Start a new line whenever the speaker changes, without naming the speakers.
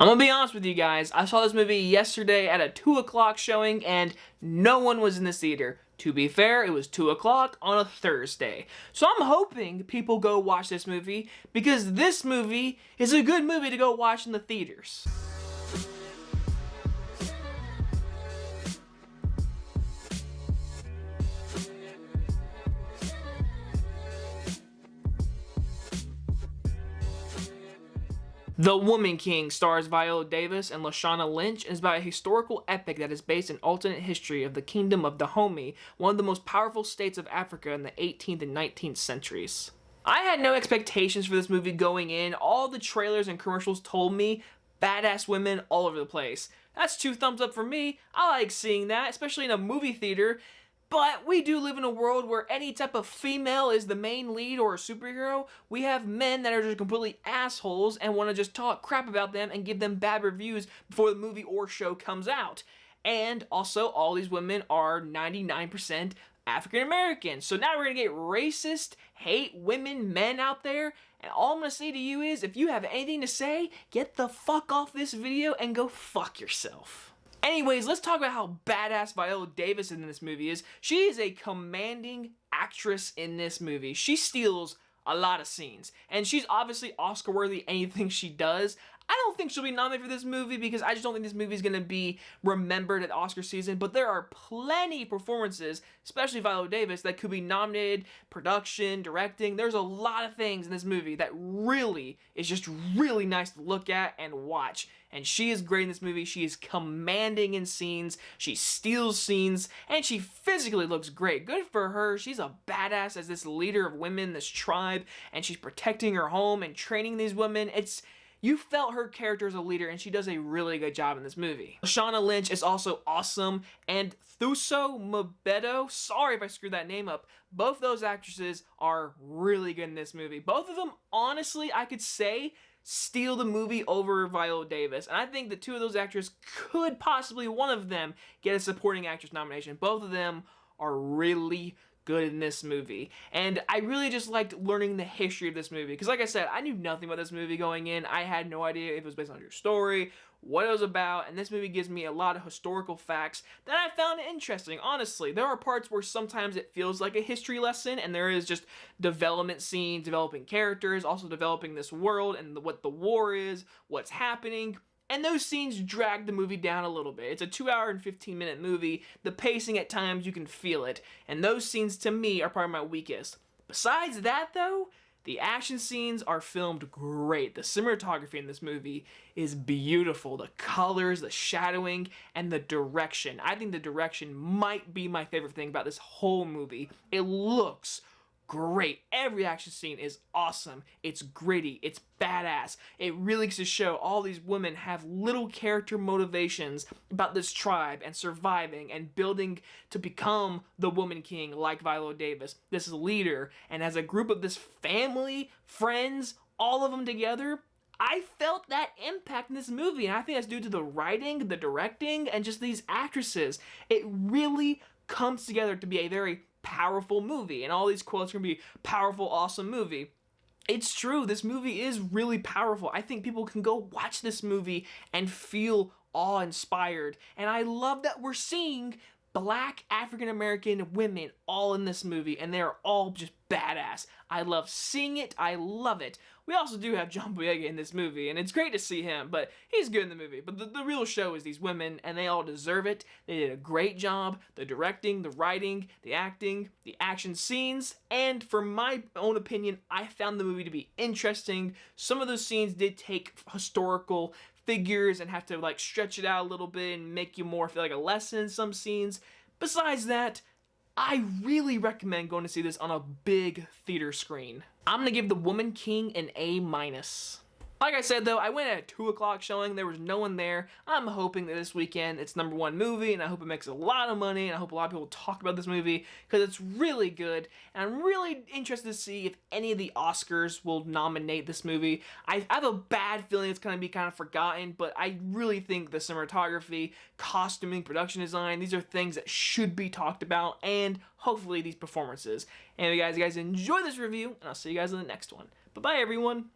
I'm gonna be honest with you guys, I saw this movie yesterday at a 2 o'clock showing and no one was in the theater. To be fair, it was 2 o'clock on a Thursday. So I'm hoping people go watch this movie because this movie is a good movie to go watch in the theaters. The Woman King stars Viola Davis and Lashana Lynch and is about a historical epic that is based in alternate history of the Kingdom of Dahomey, one of the most powerful states of Africa in the 18th and 19th centuries. I had no expectations for this movie going in. All the trailers and commercials told me badass women all over the place. That's 2 thumbs up for me. I like seeing that, especially in a movie theater. But we do live in a world where any type of female is the main lead or a superhero. We have men that are just completely assholes and want to just talk crap about them and give them bad reviews before the movie or show comes out. And also, all these women are 99% African American. So now we're going to get racist, hate women, men out there. And all I'm going to say to you is, if you have anything to say, get the fuck off this video and go fuck yourself. Anyways, let's talk about how badass Viola Davis in this movie is. She is a commanding actress in this movie. She steals a lot of scenes, and she's obviously Oscar worthy anything she does. I don't think she'll be nominated for this movie because I just don't think this movie is going to be remembered at Oscar season, but there are plenty of performances, especially Viola Davis, that could be nominated, production, directing. There's a lot of things in this movie that really is just really nice to look at and watch. And she is great in this movie. She is commanding in scenes. She steals scenes. And she physically looks great. Good for her. She's a badass as this leader of women, this tribe. And she's protecting her home and training these women. You felt her character as a leader, and she does a really good job in this movie. Lashana Lynch is also awesome, and Thuso Mbedu, sorry if I screwed that name up, both those actresses are really good in this movie. Both of them, honestly, I could say, steal the movie over Viola Davis. And I think the 2 of those actors could possibly, one of them, get a supporting actress nomination. Both of them are really good in this movie. And I really just liked learning the history of this movie. Because like I said, I knew nothing about this movie going in. I had no idea if it was based on a true story, what it was about, and this movie gives me a lot of historical facts that I found interesting, honestly. There are parts where sometimes it feels like a history lesson, and there is just development scenes, developing characters, also developing this world and what the war is, what's happening. And those scenes drag the movie down a little bit. It's a 2-hour and 15-minute movie. The pacing at times, you can feel it. And those scenes, to me, are probably my weakest. Besides that, though, the action scenes are filmed great. The cinematography in this movie is beautiful. The colors, the shadowing, and the direction. I think the direction might be my favorite thing about this whole movie. It looks great. Every action scene is awesome. It's gritty. It's badass. It really gets to show all these women have little character motivations about this tribe and surviving and building to become the Woman King like Viola Davis, this leader, and as a group of this family, friends, all of them together. I felt that impact in this movie, and I think that's due to the writing, the directing, and just these actresses. It really comes together to be a very powerful movie, and all these quotes are gonna be powerful, awesome movie. It's true, this movie is really powerful. I think people can go watch this movie and feel awe-inspired, and I love that we're seeing Black African-American women all in this movie, and they're all just badass. I love seeing it. I love it. We also do have John Boyega in this movie, and it's great to see him, but he's good in the movie. But the real show is these women, and they all deserve it. They did a great job. The directing, the writing, the acting, the action scenes, and for my own opinion, I found the movie to be interesting. Some of those scenes did take historical figures and have to like stretch it out a little bit and make you more feel like a lesson in some scenes. Besides that, I really recommend going to see this on a big theater screen. I'm gonna give The Woman King an A-. Like I said though, I went at a 2 o'clock showing, there was no one there. I'm hoping that this weekend it's #1 movie, and I hope it makes a lot of money, and I hope a lot of people talk about this movie, because it's really good, and I'm really interested to see if any of the Oscars will nominate this movie. I have a bad feeling it's gonna be kind of forgotten, but I really think the cinematography, costuming, production design, these are things that should be talked about, and hopefully these performances. Anyway guys, you guys enjoy this review, and I'll see you guys in the next one. Bye-bye everyone!